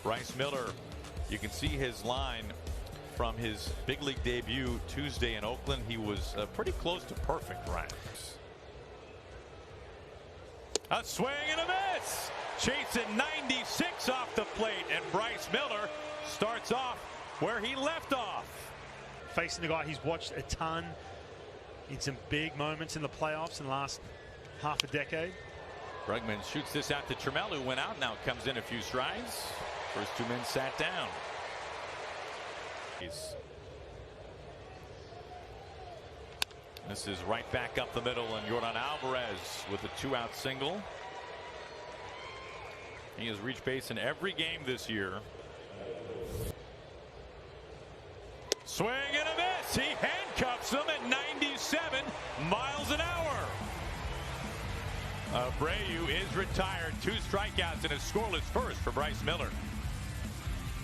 Bryce Miller, you can see his line from his big league debut Tuesday in Oakland. He was pretty close to perfect, right? A swing and a miss. Chasing 96 off the plate, and Bryce Miller starts off where he left off. Facing the guy he's watched a ton in some big moments in the playoffs in the last half a decade. Bregman shoots this out to Trammell, who went out, now comes in a few strides. First two men sat down. This is right back up the middle, and Yordan Alvarez with a 2-out single. He has reached base in every game this year. Swing and a miss. He handcuffs him at 97 miles an hour. Abreu is retired. 2 strikeouts and a scoreless first for Bryce Miller.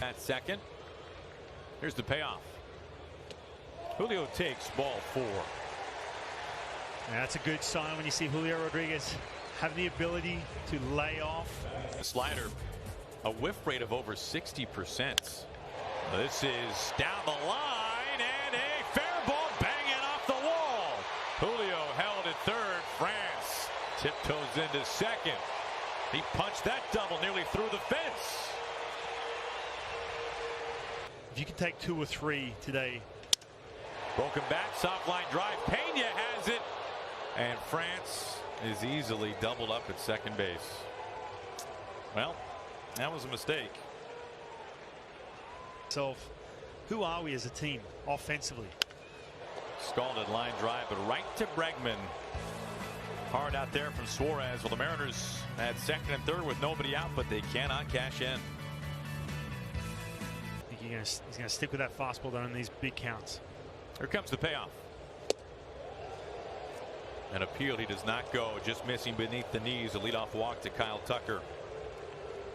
At second. Here's the payoff. Julio takes ball 4. Yeah, that's a good sign when you see Julio Rodriguez have the ability to lay off. The slider, a whiff rate of over 60%. This is down the line, and a fair ball banging off the wall. Julio held at third. France tiptoes into second. He punched that double nearly through the fence. If you can take 2 or 3 today. Broken bat, soft line drive. Pena has it, and France is easily doubled up at second base. Well, that was a mistake. So, who are we as a team offensively? Scalded line drive, but right to Bregman. Hard out there from Suarez. Well, the Mariners had second and third with nobody out, but they cannot cash in. I think he's going to stick with that fastball down in these big counts. Here comes the payoff. An appeal, he does not go, just missing beneath the knees. A leadoff walk to Kyle Tucker.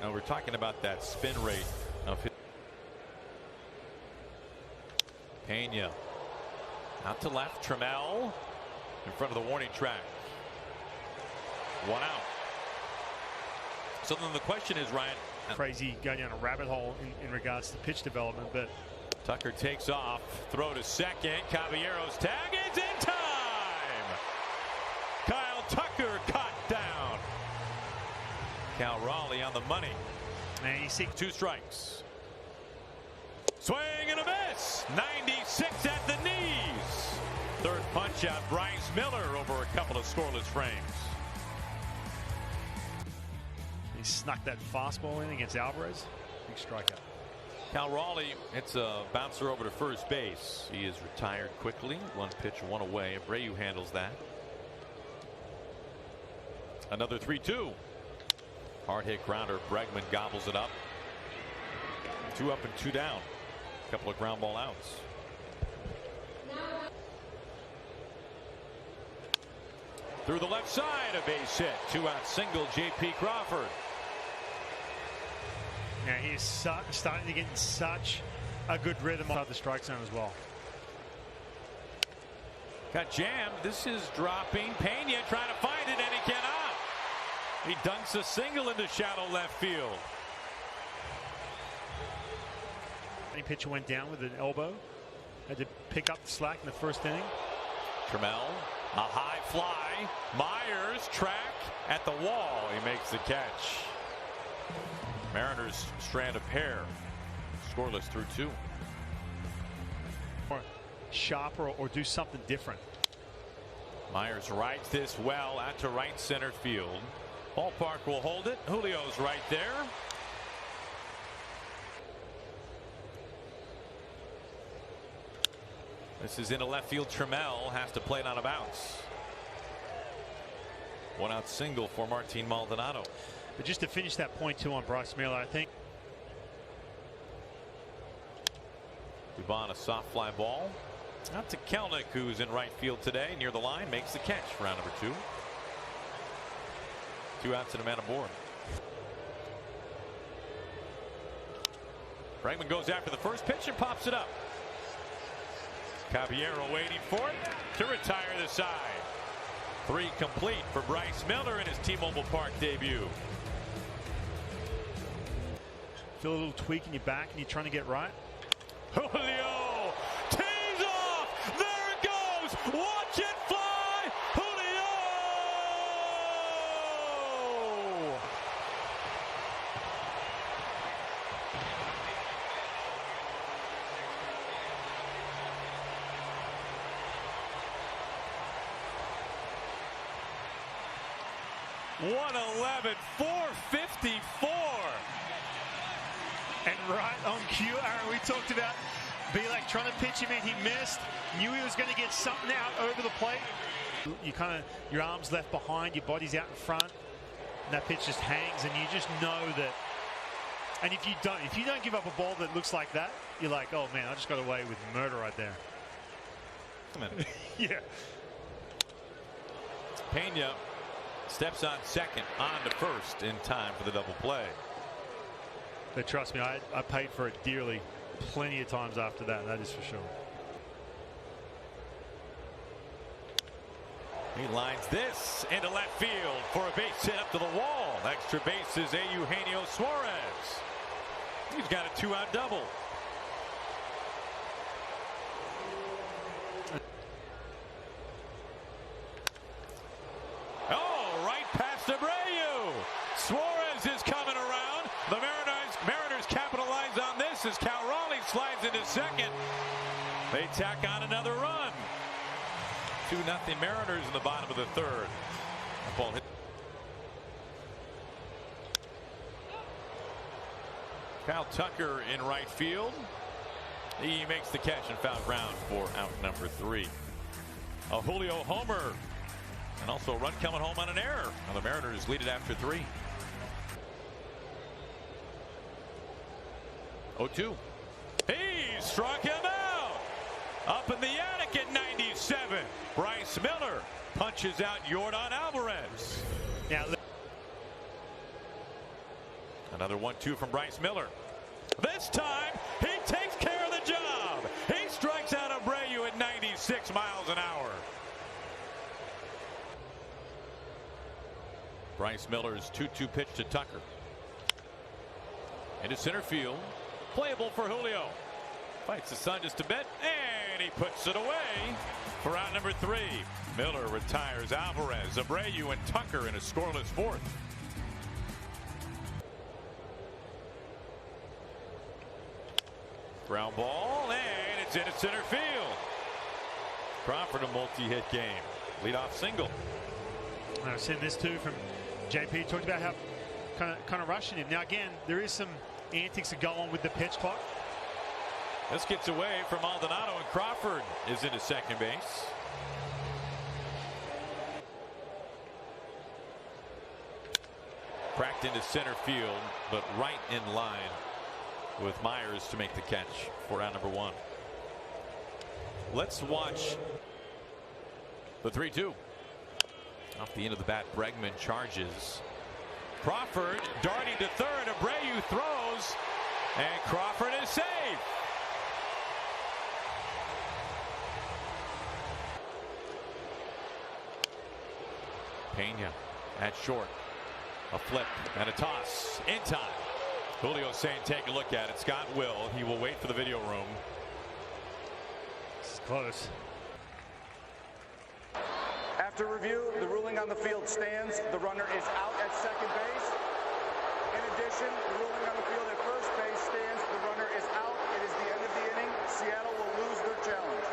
Now we're talking about that spin rate of his. Pena out to left. Trammell in front of the warning track. 1 out. So then the question is, Ryan, crazy going down a rabbit hole in regards to pitch development, but Tucker takes off, throw to second. Caballero's tag is in time. Kyle Tucker caught down. Cal Raleigh on the money. And you see 2 strikes. Swing and a miss. 96 at the knees. Third punch out, Bryce Miller over a couple of scoreless frames. He snuck that fastball in against Alvarez. Big strikeout. Cal Raleigh, it's a bouncer over to first base. He is retired quickly. 1 pitch, 1 away. Abreu handles that. Another 3-2. Hard hit grounder. Bregman gobbles it up. 2 up and 2 down. A couple of ground ball outs. Through the left side, a base hit. 2-out single, J.P. Crawford. Now he's starting to get in such a good rhythm of the strike zone as well. Got jammed. This is dropping. Pena trying to find it, and he cannot. He dunks a single into shallow left field. Any pitcher went down with an elbow. Had to pick up the slack in the first inning. Trammell, a high fly. Myers track at the wall. He makes the catch. Mariners strand a pair. Scoreless through 2. Or sharper or do something different. Myers rides this well out to right center field. Ballpark will hold it. Julio's right there. This is into left field. Trammell has to play it on a bounce. 1-out single for Martin Maldonado. But just to finish that point too on Bryce Miller, I think. Dubon, a soft fly ball. Out to Kelnick, who's in right field today, near the line, makes the catch for round number 2. 2 outs and a man aboard. Bregman goes after the first pitch and pops it up. Caballero waiting for it to retire the side. 3 complete for Bryce Miller in his T-Mobile Park debut. Feel a little tweak in your back and you're trying to get right. Julio tees off. There it goes. Watch it fly. Julio. .111, 454. And right on cue, Aaron, we talked about Belak trying to pitch him in. He missed. Knew he was going to get something out over the plate. You kind of, your arms left behind, your body's out in front, and that pitch just hangs, and you just know that. And if you don't give up a ball that looks like that, you're like, oh man, I just got away with murder right there. Come on. Yeah. Pena steps on second, on to first in time for the double play. But trust me, I paid for it dearly plenty of times after that is for sure. He lines this into left field for a base hit up to the wall. Extra base is Eugenio Suarez. He's got a 2-out double. Oh, right past Abreu. Suarez is coming around. The Mariners capitalize on this as Cal Raleigh slides into second. They tack on another run. 2-0 Mariners in the bottom of the third. Ball hit. Kyle Tucker in right field. He makes the catch and foul ground for out number 3. A Julio homer. And also a run coming home on an error. Now the Mariners lead it after 3. 0-2. He struck him out. Up in the attic at 97. Bryce Miller punches out Yordan Alvarez. Now, another 1-2 from Bryce Miller. This time he takes care of the job. He strikes out Abreu at 96 miles an hour. Bryce Miller's 2-2 pitch to Tucker. Into center field. Playable for Julio. Fights the sun just a bit, and he puts it away for out number 3. Miller retires Alvarez, Abreu, and Tucker in a scoreless fourth. Ground ball, and it's into center field. Crawford a multi-hit game. Leadoff single. I've seen this too from J.P. Talked about how kind of rushing him. Now again, there is some antics that go on with the pitch clock. This gets away from Maldonado, and Crawford is into second base. Cracked into center field, but right in line with Myers to make the catch for out number 1. Let's watch the 3-2. Off the end of the bat, Bregman charges. Crawford darting to third. Abreu throws, and Crawford is safe. Pena at short. A flip and a toss in time. Julio saying take a look at it. Scott will. He will wait for the video room. It's close. After review, the ruling on the field stands. The runner is out at second base. In addition, the ruling on the field at first base stands. The runner is out. It is the end of the inning. Seattle will lose their challenge.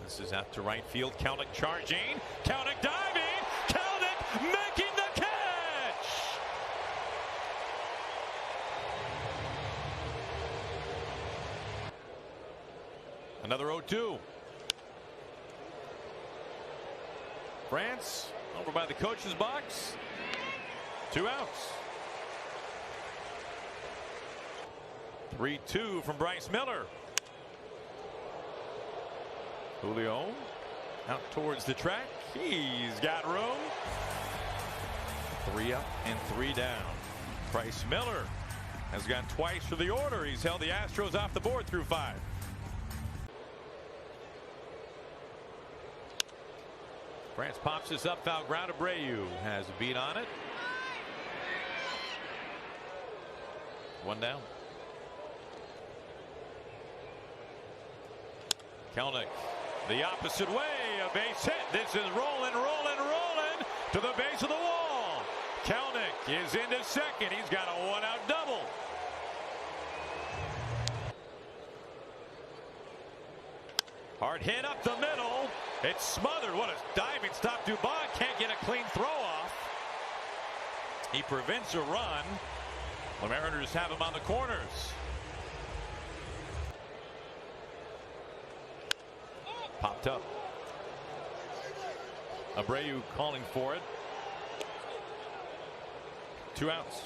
This is out to right field. Kelnick charging. Kelnick diving. Kelnick making the catch. Another 0-2. France over by the coach's box. 2 outs. 3-2 from Bryce Miller. Julio out towards the track. He's got room. 3 up and 3 down. Bryce Miller has gone twice for the order. He's held the Astros off the board through 5. France pops this up, foul ground. Abreu has a beat on it. One down. Kelnick the opposite way, a base hit. This is rolling to the base of the wall. Kelnick is into second. He's got a one-out double. Hard hit up the middle. It's smothered. What a diving stop. Dubon can't get a clean throw off. He prevents a run. The Mariners have him on the corners. Popped up. Abreu calling for it. 2 outs.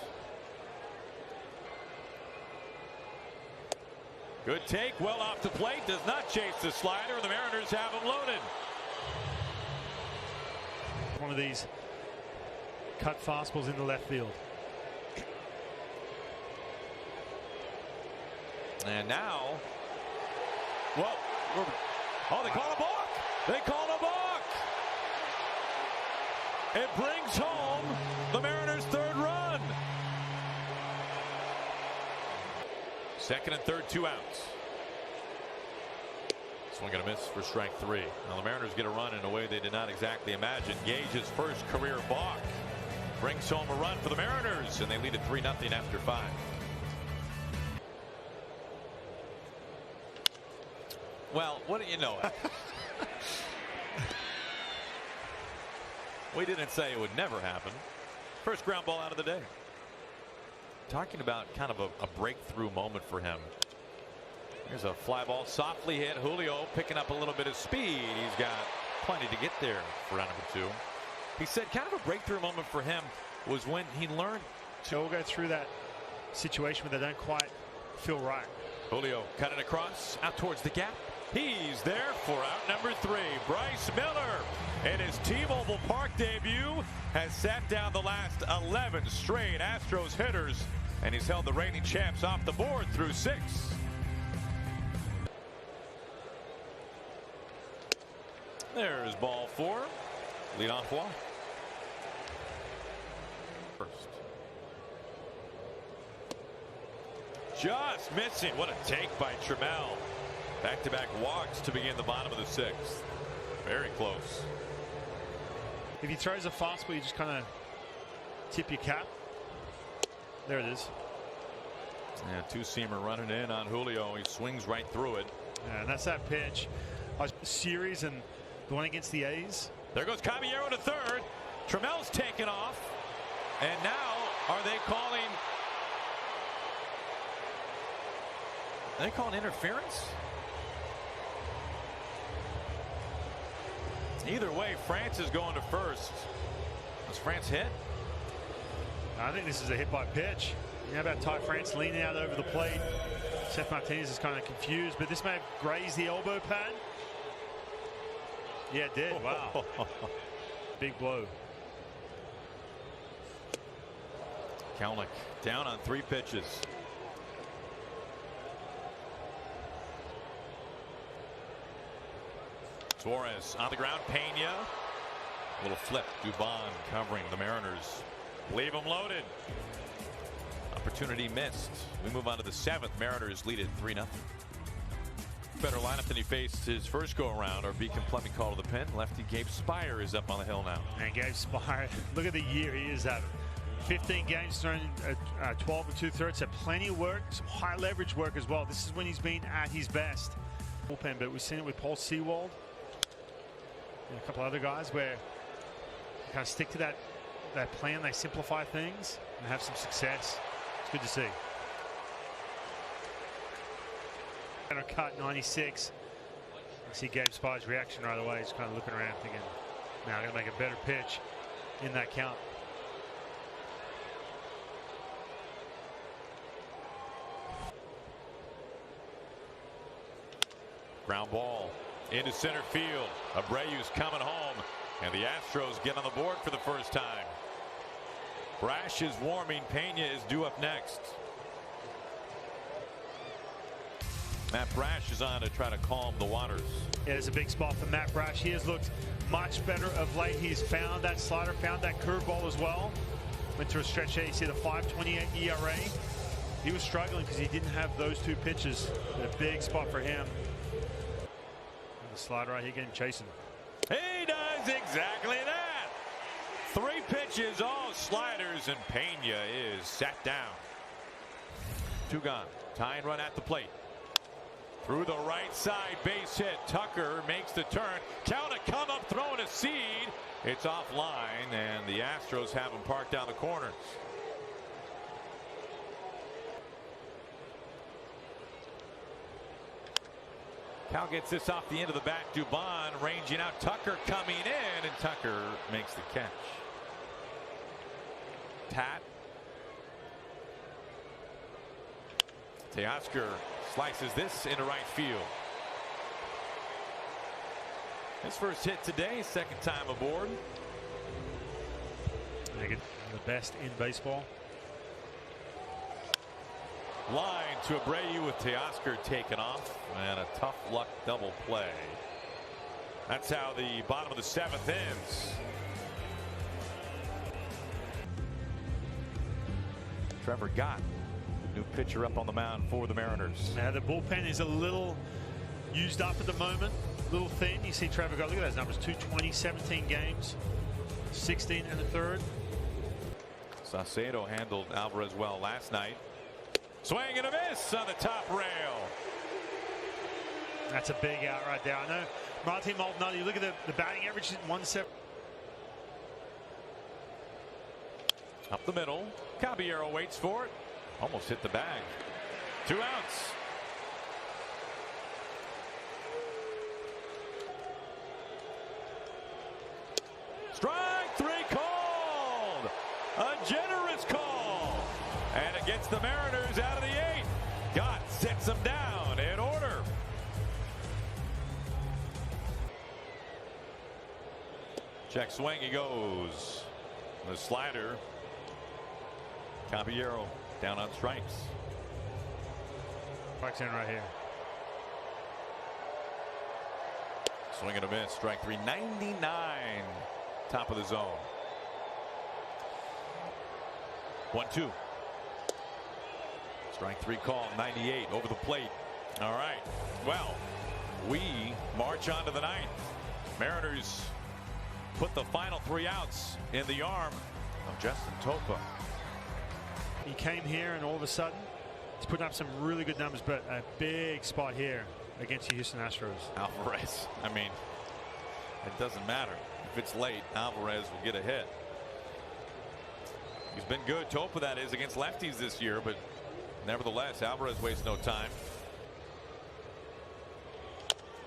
Good take, well off the plate, does not chase the slider. The Mariners have him loaded. One of these cut fastballs in the left field. And now, well, oh, they call a balk. They call a balk. It brings home the Mariners' third run. Second and third, 2 outs. Swing and a miss for strike 3. Now the Mariners get a run in a way they did not exactly imagine. Gage's first career balk brings home a run for the Mariners, and they lead at 3-0 after 5. Well, what do you know? We didn't say it would never happen. First ground ball out of the day. Talking about kind of a breakthrough moment for him. There's a fly ball softly hit. Julio picking up a little bit of speed. He's got plenty to get there for round number 2. He said kind of a breakthrough moment for him was when he learned to go through that situation where they don't quite feel right. Julio cut it across out towards the gap. He's there for out number 3. Bryce Miller in his T-Mobile Park debut has sat down the last 11 straight Astros hitters, and he's held the reigning champs off the board through 6. There's ball 4. Leadoff walk. First. Just missing. What a take by Trammell. Back-to-back walks to begin the bottom of the 6th. Very close. If he throws a fastball, you just kind of tip your cap. There it is. Yeah, 2-seamer running in on Julio. He swings right through it. Yeah, and that's that pitch. Series and the one against the A's. There goes Caballero to third. Trammell's taken off. And now are they calling interference? Either way, France is going to first. Was France hit? I think this is a hit by pitch. How about Ty France leaning out over the plate? Seth Martinez is kind of confused, but this may have grazed the elbow pad. Yeah, it did. Wow. Big blow. Kelnick down on 3 pitches. Suarez on the ground. Pena. Little flip. Dubon covering the Mariners. Leave them loaded. Opportunity missed. We move on to the 7th. Mariners lead at 3-0. Better lineup than he faced his first go-around. Our Beacon Plumbing call to the pen. Lefty Gabe Spire is up on the hill now. And Gabe Spire, look at the year he is having. 15 games thrown, 12 and 2/3. Had plenty of work, some high leverage work as well. This is when he's been at his best. Bullpen, but we've seen it with Paul Sewald and a couple other guys where they kind of stick to that plan. They simplify things and have some success. It's good to see. Cut 96. You see Gabe Spire's reaction right away. He's kind of looking around thinking, now I'm going to make a better pitch in that count. Ground ball into center field. Abreu's coming home, and the Astros get on the board for the first time. Brash is warming. Pena is due up next. Matt Brash is on to try to calm the waters. Yeah, it's a big spot for Matt Brash. He has looked much better of late. He's found that slider, found that curveball as well. Went through a stretch there. You see the 5.28 ERA. He was struggling because he didn't have those two pitches. A big spot for him. And the slider right here getting chasing. He does exactly that. 3 pitches, all sliders, and Pena is sat down. 2 gone. Tying run at the plate. Through the right side, base hit. Tucker makes the turn. Count to come up, throwing a seed. It's offline, and the Astros have him parked down the corner. Cal gets this off the end of the bat. Dubon ranging out. Tucker coming in, and Tucker makes the catch. Tat. Teoscar slices this into right field. His first hit today, second time aboard. The best in baseball. Line to Abreu with Teoscar taken off, and a tough luck double play. That's how the bottom of the 7th ends. Trevor Gott, new pitcher up on the mound for the Mariners. Now the bullpen is a little used up at the moment, a little thin. You see Trevor Gott, look at those numbers, 220, 17 games, 16 and a third. Saucedo handled Alvarez well last night. Swing and a miss on the top rail. That's a big out right there. I know Martin Maldonado, look at the batting average at 170. Up the middle. Caballero waits for it. Almost hit the bag. 2 outs. Strike 3 called. A generous call. And it gets the Mariners out of the 8th. Gott sets them down in order. Check swing, he goes. The slider. Caballero down on strikes. Strikes in right here. Swing and a miss. Strike 3. 99. Top of the zone. 1-2. Strike 3 call. 98 over the plate. All right. Well, we march on to the 9th. Mariners put the final 3 outs in the arm of Justin Topa. He came here and all of a sudden he's putting up some really good numbers, but a big spot here against the Houston Astros. Alvarez, I mean, it doesn't matter. If it's late, Alvarez will get a hit. He's been good, Topa that is, against lefties this year, but nevertheless, Alvarez wastes no time.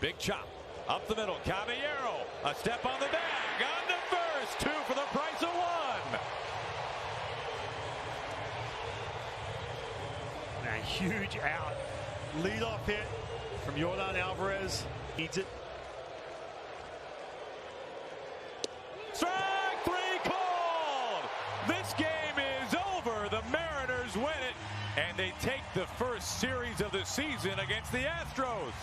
Big chop. Up the middle, Caballero. A step on the bag. On to first. 2 for the price of 1. A huge out. Leadoff hit from Yordan Alvarez. Needs it. Strike 3 called. This game is over. The Mariners win it, and they take the first series of the season against the Astros.